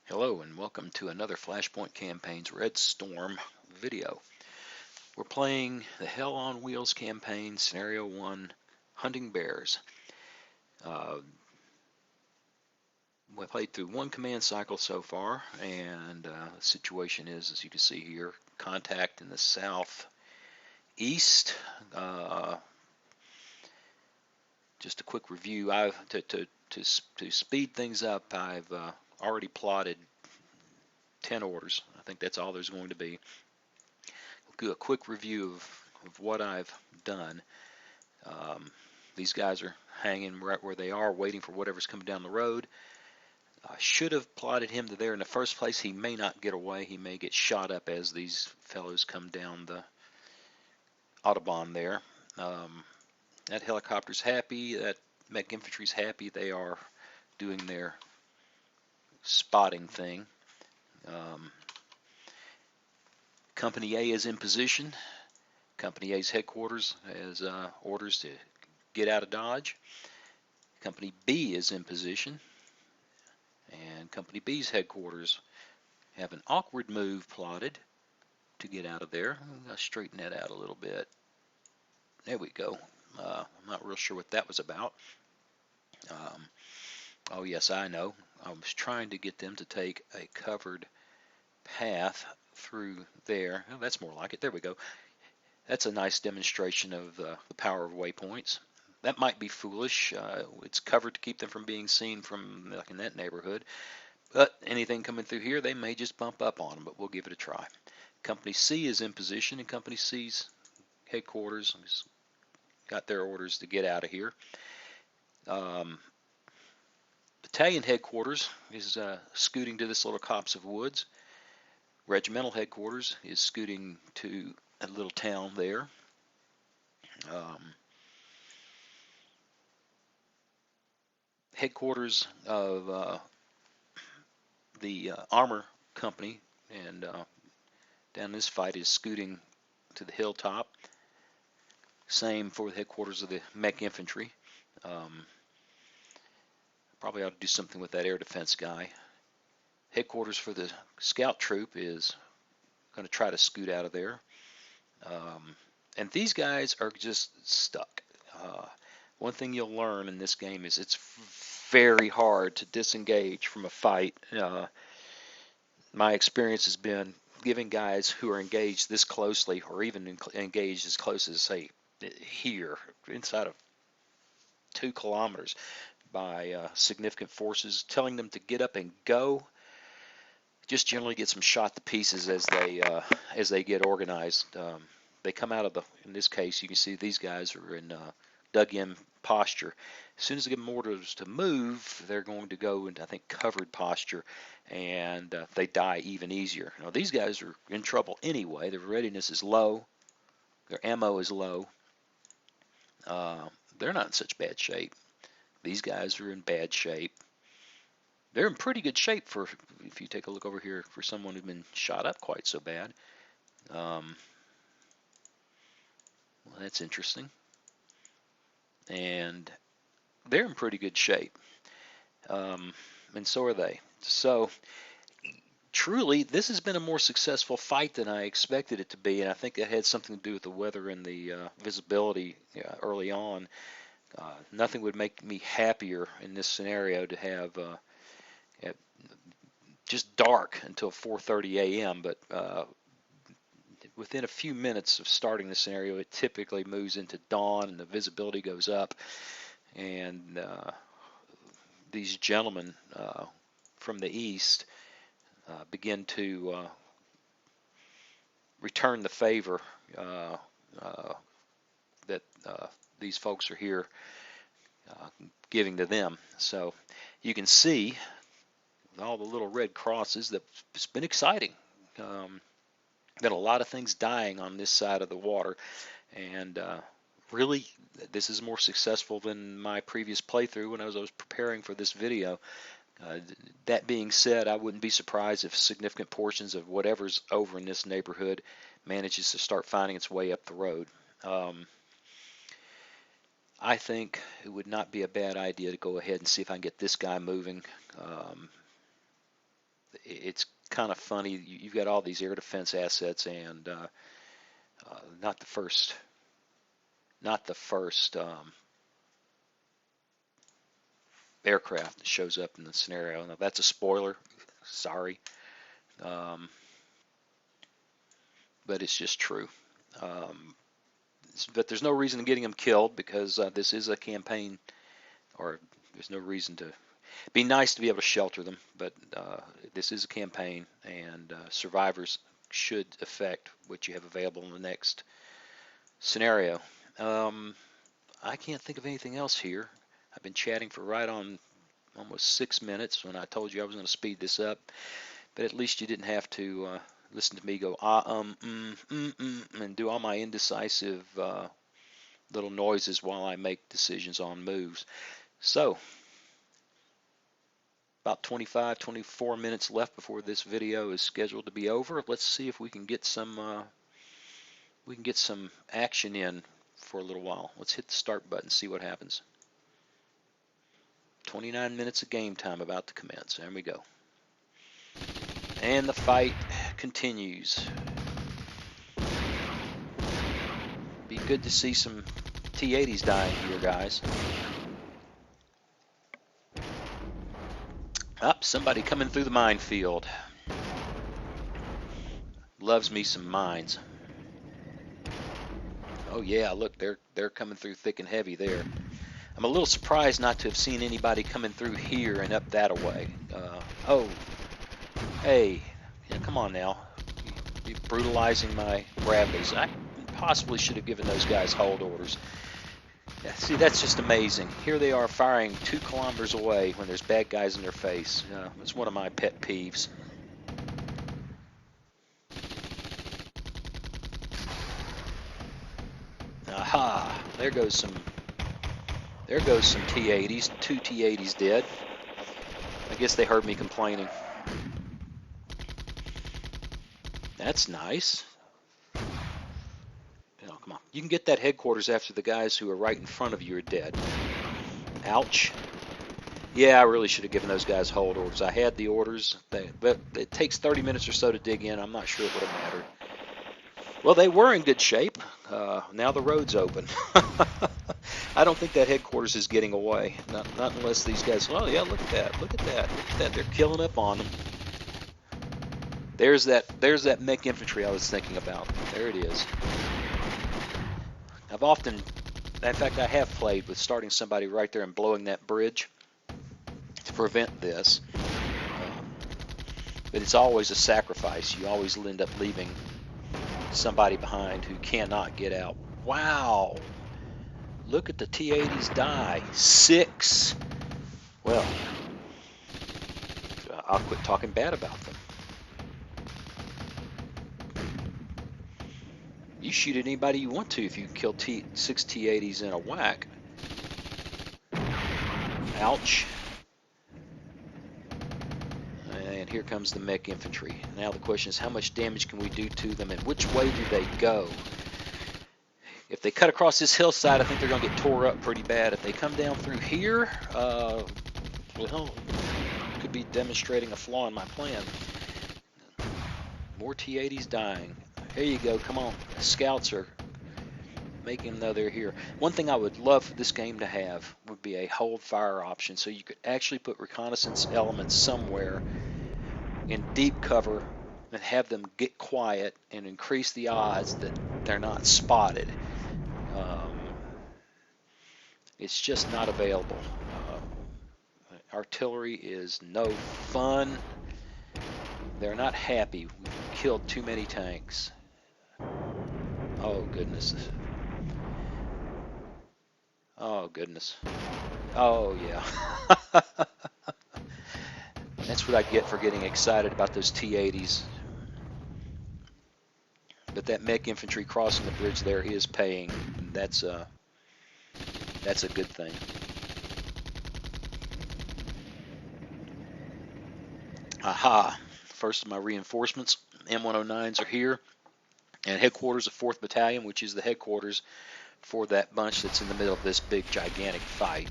Hello and welcome to another Flashpoint Campaigns Red Storm video. We're playing the Hell on Wheels campaign, Scenario 1, Hunting Bears. We played through one command cycle so far, and the situation is, as you can see here, contact in the southeast. Just a quick review. To speed things up, I've already plotted 10 orders. I think that's all there's going to be. Do a quick review of what I've done. These guys are hanging right where they are, waiting for whatever's coming down the road. I should have plotted him to there in the first place. He may not get away. He may get shot up as these fellows come down the Autobahn there. That helicopter's happy. That mech infantry's happy. They are doing their spotting thing. Company A is in position. Company A's headquarters has orders to get out of Dodge. Company B is in position, and Company B's headquarters have an awkward move plotted to get out of there. I'm going to straighten that out a little bit. There we go. I'm not real sure what that was about. Oh yes, I know. I was trying to get them to take a covered path through there. Oh, that's more like it. There we go. That's a nice demonstration of the power of waypoints. That might be foolish. It's covered to keep them from being seen from like in that neighborhood. But anything coming through here, they may just bump up on them, but we'll give it a try. Company C is in position, and Company C's headquarters got their orders to get out of here. Battalion headquarters is scooting to this little copse of woods. Regimental headquarters is scooting to a little town there. Headquarters of the armor company and down this fight is scooting to the hilltop. Same for the headquarters of the mech infantry. Probably ought to do something with that air defense guy. Headquarters for the scout troop is going to try to scoot out of there. And these guys are just stuck. One thing you'll learn in this game is it's very hard to disengage from a fight. My experience has been giving guys who are engaged this closely, or even engaged as close as, say, here, inside of 2 kilometers by significant forces, telling them to get up and go, just generally gets them shot to pieces as they get organized. They come out of in this case, you can see these guys are in dug-in posture. As soon as they give them orders to move, they're going to go into, I think, covered posture, and they die even easier. Now, these guys are in trouble anyway. Their readiness is low. Their ammo is low. They're not in such bad shape. These guys are in bad shape. They're in pretty good shape for, if you take a look over here, for someone who's been shot up quite so bad. Well, that's interesting. And they're in pretty good shape. And so are they. So truly, this has been a more successful fight than I expected it to be, and I think it had something to do with the weather and the visibility early on. Nothing would make me happier in this scenario to have just dark until 4:30 a.m., but within a few minutes of starting the scenario, it typically moves into dawn and the visibility goes up, and these gentlemen from the east begin to return the favor that these folks are here giving to them. So you can see all the little red crosses that it's been exciting. Been a lot of things dying on this side of the water, and really this is more successful than my previous playthrough when I was preparing for this video. That being said, I wouldn't be surprised if significant portions of whatever's over in this neighborhood manages to start finding its way up the road. I think it would not be a bad idea to go ahead and see if I can get this guy moving. it's kind of funny. You've got all these air defense assets, and not the first aircraft that shows up in the scenario. Now that's a spoiler, sorry, um, but it's just true. But there's no reason in getting them killed, because this is a campaign, or there's no reason to. Be nice to be able to shelter them, but this is a campaign, and survivors should affect what you have available in the next scenario. I can't think of anything else here. I've been chatting for right on almost 6 minutes when I told you I was going to speed this up, but at least you didn't have to listen to me go and do all my indecisive little noises while I make decisions on moves. So, about 24 minutes left before this video is scheduled to be over. Let's see if we can get some action in for a little while. Let's hit the start button, see what happens. 29 minutes of game time about to commence. There we go. And the fight continues. Be good to see some T-80s dying here, guys. Up, somebody coming through the minefield. Loves me some mines. Oh yeah, look, they're coming through thick and heavy there. I'm a little surprised not to have seen anybody coming through here and up that away. Oh, hey, yeah, come on now. You're brutalizing my gravities. I possibly should have given those guys hold orders. Yeah, see, that's just amazing. Here they are firing 2 kilometers away when there's bad guys in their face. It's one of my pet peeves. Aha! There goes some T-80s. 2 T-80s dead. I guess they heard me complaining. That's nice. Oh, come on. You can get that headquarters after the guys who are right in front of you are dead. Ouch. Yeah, I really should have given those guys hold orders. I had the orders, but it takes 30 minutes or so to dig in. I'm not sure it would have mattered. Well, they were in good shape. Now the road's open. I don't think that headquarters is getting away. Not unless these guys. Oh yeah, look at that! Look at that! Look at that! They're killing up on them. There's that mech infantry I was thinking about. There it is. I've often, in fact, I have played with starting somebody right there and blowing that bridge to prevent this. But it's always a sacrifice. You always end up leaving somebody behind who cannot get out. Wow! Look at the T-80s die. 6. Well, I'll quit talking bad about them. You shoot at anybody you want to if you kill 6 T-80s in a whack. Ouch. And here comes the mech infantry. Now the question is, how much damage can we do to them, and which way do they go? If they cut across this hillside, I think they're going to get tore up pretty bad. If they come down through here, well, could be demonstrating a flaw in my plan. More T-80s dying. Here you go, come on. Scouts are making them know they're here. One thing I would love for this game to have would be a hold fire option, so you could actually put reconnaissance elements somewhere in deep cover and have them get quiet and increase the odds that they're not spotted. It's just not available. Artillery is no fun. They're not happy. We've killed too many tanks. Oh goodness. Oh goodness. Oh yeah. That's what I get for getting excited about those T-80s. But that mech infantry crossing the bridge there is paying. That's a good thing. Aha! First of my reinforcements, M109s are here, and headquarters of 4th Battalion, which is the headquarters for that bunch that's in the middle of this big gigantic fight.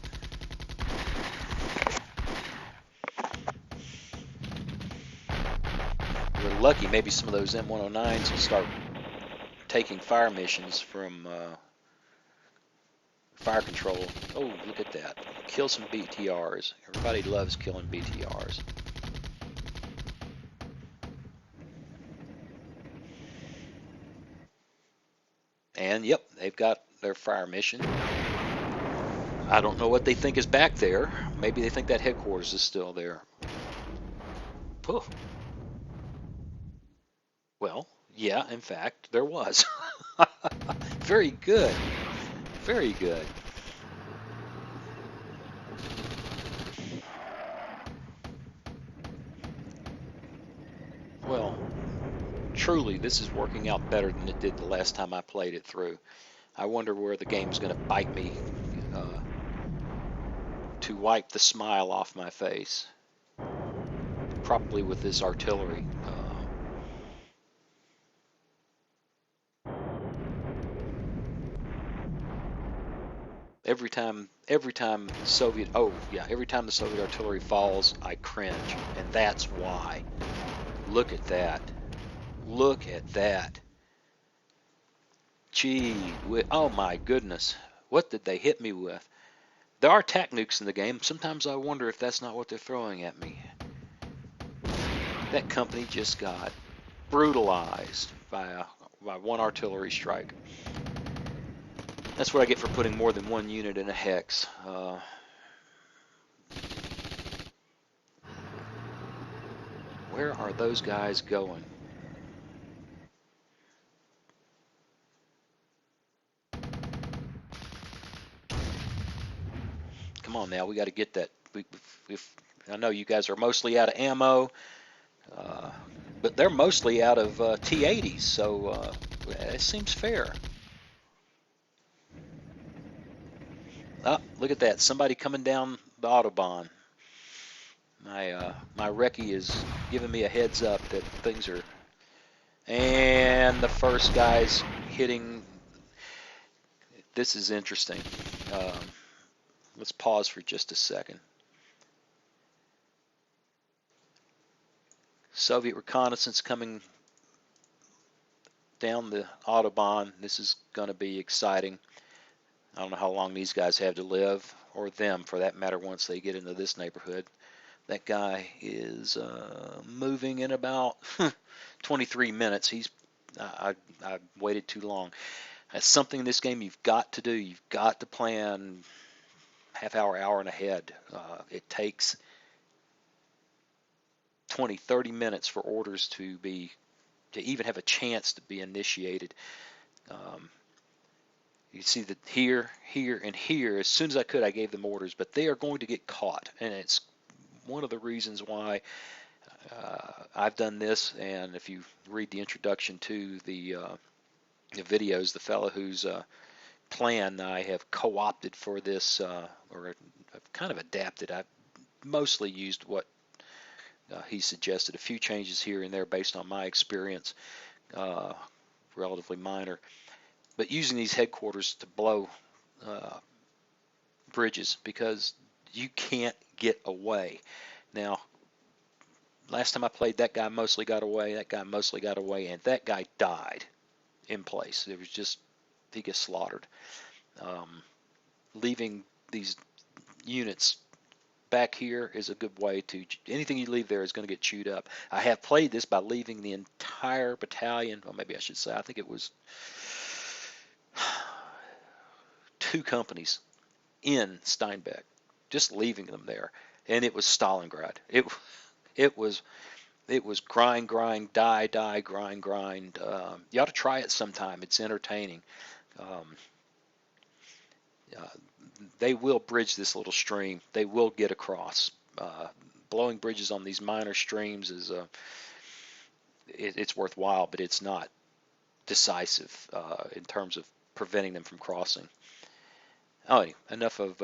we're lucky, maybe some of those M109s will start taking fire missions from fire control. Oh, look at that. Kill some BTRs. Everybody loves killing BTRs. And yep, they've got their fire mission. I don't know what they think is back there. Maybe they think that headquarters is still there. Oh. Well, yeah, in fact, there was. Very good. Very good. Well, truly, this is working out better than it did the last time I played it through. I wonder where the game's going to bite me to wipe the smile off my face. Probably with this artillery. Every time Soviet, oh yeah, every time the Soviet artillery falls, I cringe, and that's why. Look at that. Look at that. Gee, oh my goodness. What did they hit me with? There are TAC nukes in the game. Sometimes I wonder if that's not what they're throwing at me. That company just got brutalized by one artillery strike. That's what I get for putting more than one unit in a hex. Where are those guys going? Come on now, we got to get that. I know you guys are mostly out of ammo, but they're mostly out of T-80s, so it seems fair. Oh, look at that. Somebody coming down the Autobahn. My recce is giving me a heads up that things are... And the first guy's hitting... This is interesting. Let's pause for just a second. Soviet reconnaissance coming down the Autobahn. This is going to be exciting. I don't know how long these guys have to live, or them for that matter, once they get into this neighborhood. That guy is moving in about 23 minutes. I waited too long. That's something in this game you've got to do. You've got to plan half hour, hour and ahead. It takes 20, 30 minutes for orders to even have a chance to be initiated. You see that here, and here, as soon as I could, I gave them orders, but they are going to get caught, and it's one of the reasons why I've done this. And if you read the introduction to the videos, the fellow whose plan I have co-opted for this, or I've kind of adapted. I've mostly used what he suggested, a few changes here and there based on my experience, relatively minor. But using these headquarters to blow bridges, because you can't get away. Now, last time I played, that guy mostly got away, and that guy died in place. It was just, he gets slaughtered. Leaving these units back here is a good way to, anything you leave there is going to get chewed up. I have played this by leaving the entire battalion, well, maybe I should say, I think it was 2 companies in Steinbeck, just leaving them there, and it was Stalingrad. It was grind, die, grind. You ought to try it sometime. It's entertaining. They will bridge this little stream. They will get across. Blowing bridges on these minor streams is it's worthwhile, but it's not decisive in terms of preventing them from crossing. Oh, anyway, enough of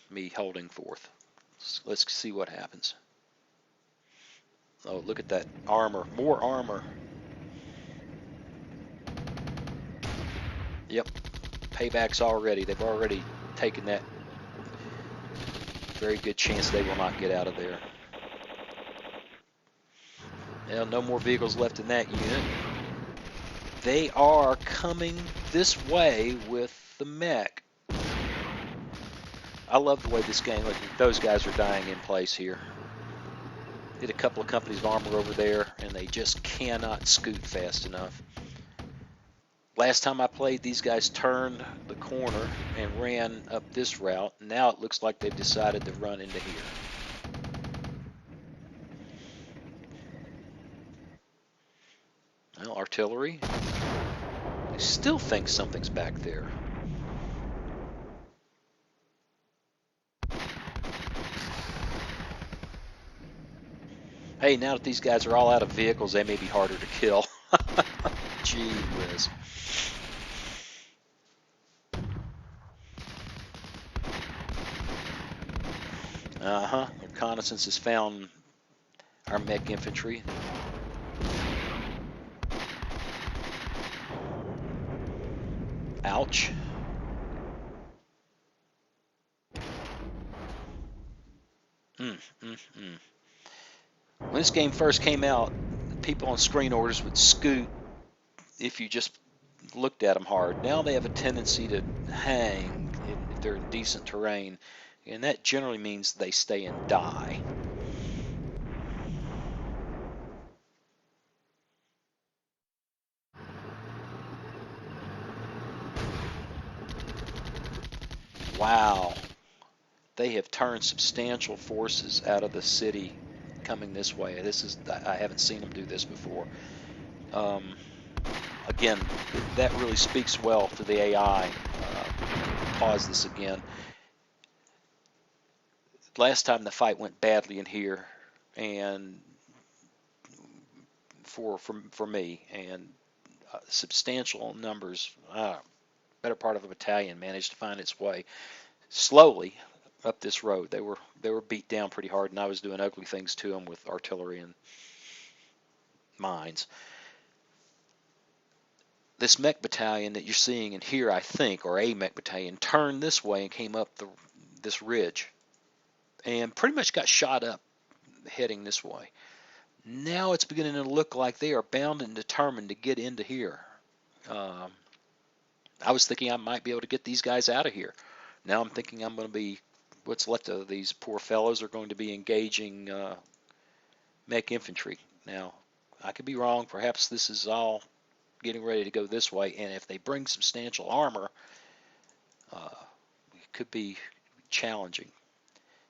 me holding forth. Let's see what happens. Oh, look at that armor. More armor. Yep. Payback's already. They've already taken that. Very good chance they will not get out of there. Well, no more vehicles left in that unit. They are coming this way with the mech. I love the way this game, look, those guys are dying in place here. Hit a couple of companies of armor over there, and they just cannot scoot fast enough. Last time I played, these guys turned the corner and ran up this route. Now it looks like they've decided to run into here. Well, artillery. I still think something's back there. Hey, now that these guys are all out of vehicles, they may be harder to kill. Gee whiz. Reconnaissance has found our mech infantry. Ouch. When this game first came out, people on screen orders would scoot if you just looked at them hard. Now they have a tendency to hang if they're in decent terrain, and that generally means they stay and die. Wow. They have turned substantial forces out of the city coming this way. I haven't seen them do this before. Again, that really speaks well to the AI. Pause this again. Last time the fight went badly in here, and for me, and substantial numbers, better part of a battalion managed to find its way slowly up this road. They were beat down pretty hard, and I was doing ugly things to them with artillery and mines. This mech battalion that you're seeing in here, I think, or a mech battalion, turned this way and came up this ridge, and pretty much got shot up heading this way. Now it's beginning to look like they are bound and determined to get into here. I was thinking I might be able to get these guys out of here. Now I'm thinking I'm going to be, what's left of these poor fellows are going to be engaging mech infantry. Now, I could be wrong. Perhaps this is all getting ready to go this way, and if they bring substantial armor, it could be challenging.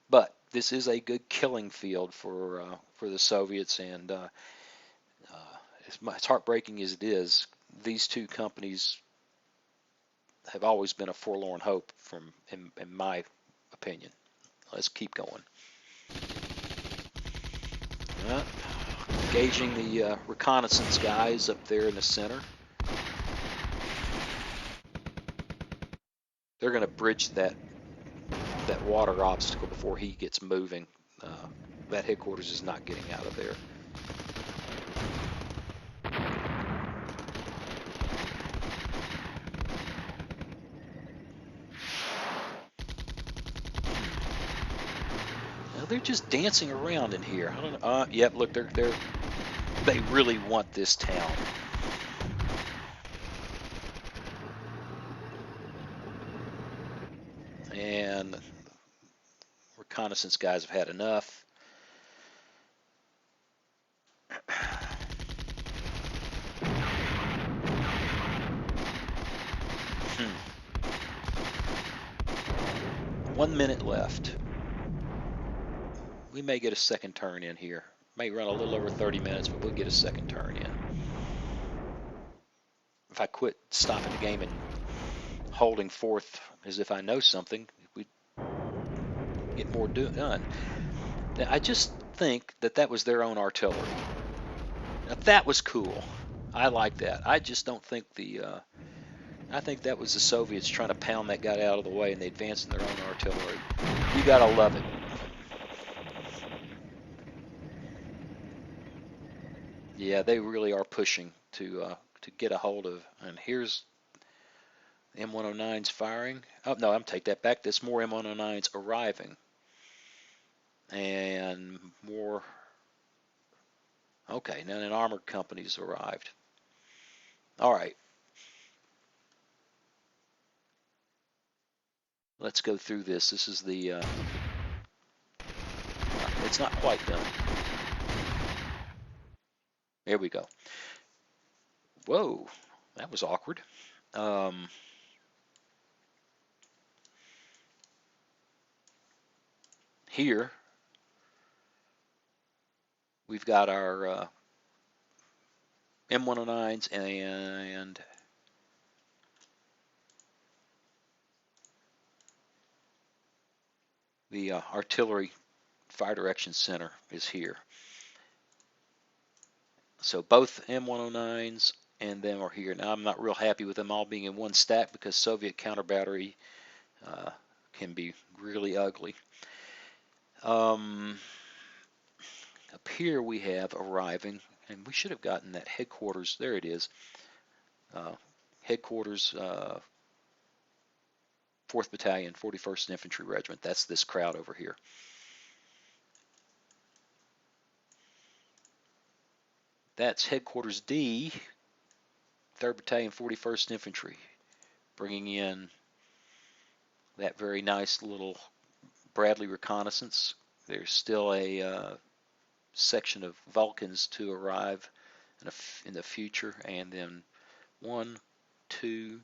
But this is a good killing field for the Soviets, and as heartbreaking as it is, these two companies have always been a forlorn hope, in my opinion. Let's keep going. Engaging the reconnaissance guys up there in the center. They're going to bridge that water obstacle before he gets moving. That headquarters is not getting out of there. Now they're just dancing around in here. I don't know. Yep, look, they really want this town. And reconnaissance guys have had enough. One minute left. We may get a second turn in here. May run a little over 30 minutes, but we'll get a second turn in. If I quit stopping the game and holding forth as if I know something, we'd get more done. Now, I just think that was their own artillery. Now, that was cool. I like that. I just don't think I think that was the Soviets trying to pound that guy out of the way, and they advanced in their own artillery. You gotta love it. Yeah, they really are pushing to get a hold of. And here's M109s firing. Oh no, I'm take that back. There's more M109s arriving, and more Okay, now an armored company's arrived. All right, let's go through this. This is the, it's not quite done. There we go. Whoa, that was awkward. Um, Here, we've got our M109s and the artillery fire direction center is here. So both M109s and them are here. Now I'm not real happy with them all being in one stack because Soviet counter battery uh, can be really ugly. Up here we have arriving, and we should have gotten that headquarters. There it is. Uh, Headquarters, 4th Battalion, 41st Infantry Regiment. That's this crowd over here. That's Headquarters D, 3rd Battalion, 41st Infantry, bringing in that very nice little Bradley reconnaissance. There's still a section of Vulcans to arrive in the future, and then 1, 2,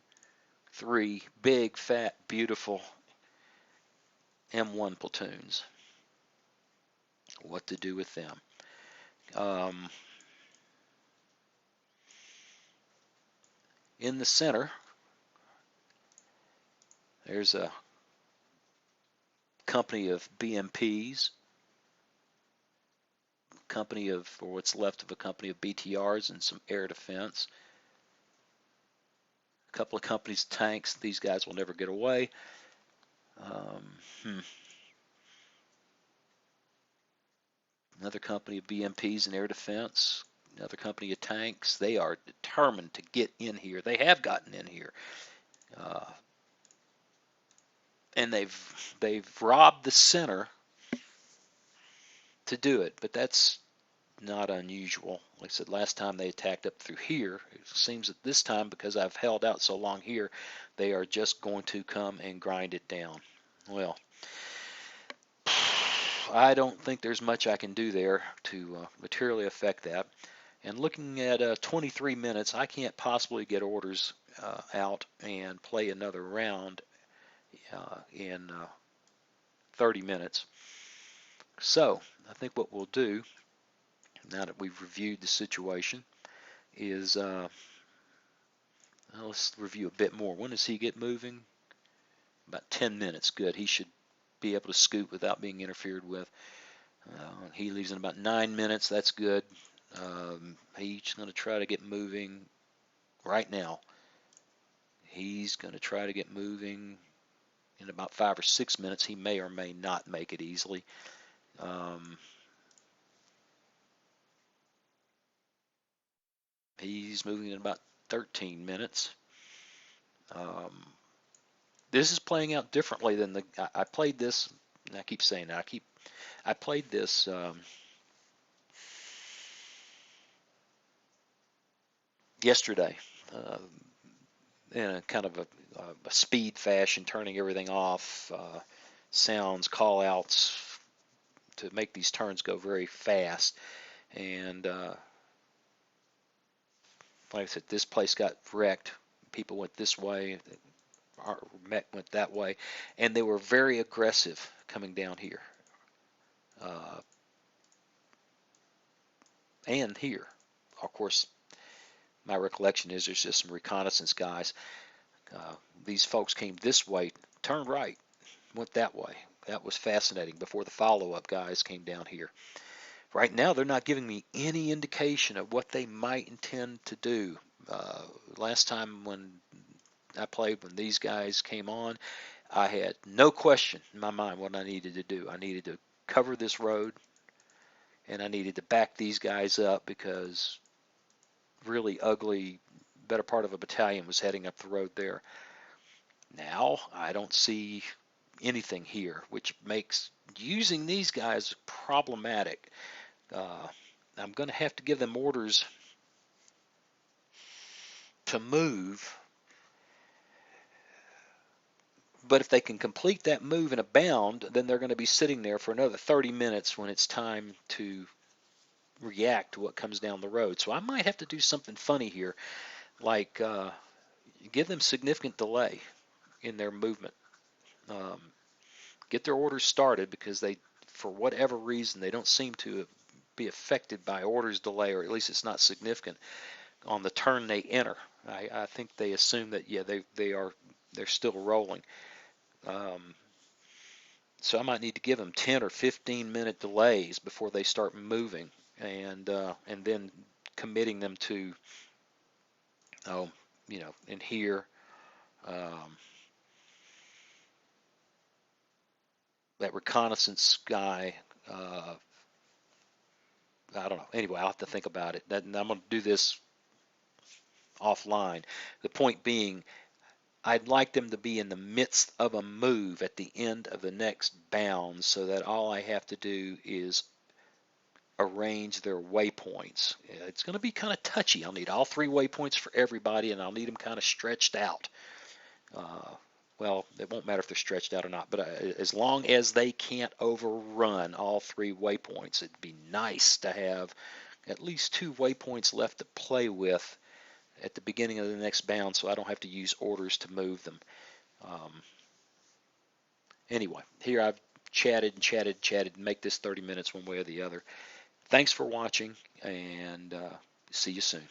3 big, fat, beautiful M1 platoons. What to do with them? Um, in the center, there's a company of BMPs, or what's left of a company of BTRs and some air defense. A couple of companies tanks. These guys will never get away. Another company of BMPs and air defense. Another company of tanks. They are determined to get in here. They have gotten in here, and they've robbed the center to do it. But that's not unusual. Like I said, last time they attacked up through here. It seems that this time, because I've held out so long here, they are just going to come and grind it down. Well, I don't think there's much I can do there to materially affect that. And looking at 23 minutes, I can't possibly get orders out and play another round in 30 minutes. So I think what we'll do, now that we've reviewed the situation, is let's review a bit more. When does he get moving? About 10 minutes. Good. He should be able to scoot without being interfered with. He leaves in about 9 minutes. That's good. He's going to try to get moving right now. He's going to try to get moving in about 5 or 6 minutes. He may or may not make it easily. He's moving in about 13 minutes. This is playing out differently than I played this. And I keep saying that. I played this yesterday in a kind of a speed fashion, turning everything off, sounds, call outs to make these turns go very fast. And like I said, this place got wrecked. People went this way, went that way, and they were very aggressive coming down here. And here, of course, my recollection is there's just some reconnaissance guys. These folks came this way, turned right, went that way. That was fascinating before the follow-up guys came down here. Right now, they're not giving me any indication of what they might intend to do. Last time when I played, when these guys came on, I had no question in my mind what I needed to do. I needed to cover this road, and I needed to back these guys up because really ugly, better part of a battalion was heading up the road there. Now I don't see anything here, which makes using these guys problematic. I'm going to have to give them orders to move. But if they can complete that move in a bound, then they're going to be sitting there for another 30 minutes when it's time to react to what comes down the road. So I might have to do something funny here, like give them significant delay in their movement. Um, get their orders started because they, for whatever reason, they don't seem to be affected by orders delay, or at least it's not significant on the turn they enter. I think they assume that yeah they're still rolling. Um, so I might need to give them 10 or 15-minute delays before they start moving, and then committing them to oh in here. Um, that reconnaissance guy, I don't know. Anyway, I'll have to think about it. And I'm going to do this offline. The point being, I'd like them to be in the midst of a move at the end of the next bound so that all I have to do is arrange their waypoints. It's going to be kind of touchy. I'll need all 3 waypoints for everybody, and I'll need them kind of stretched out. Uh, well, it won't matter if they're stretched out or not, but as long as they can't overrun all 3 waypoints, it'd be nice to have at least 2 waypoints left to play with at the beginning of the next bound so I don't have to use orders to move them. Um, anyway, here I've chatted and chatted and chatted and make this 30 minutes one way or the other. Thanks for watching, and see you soon.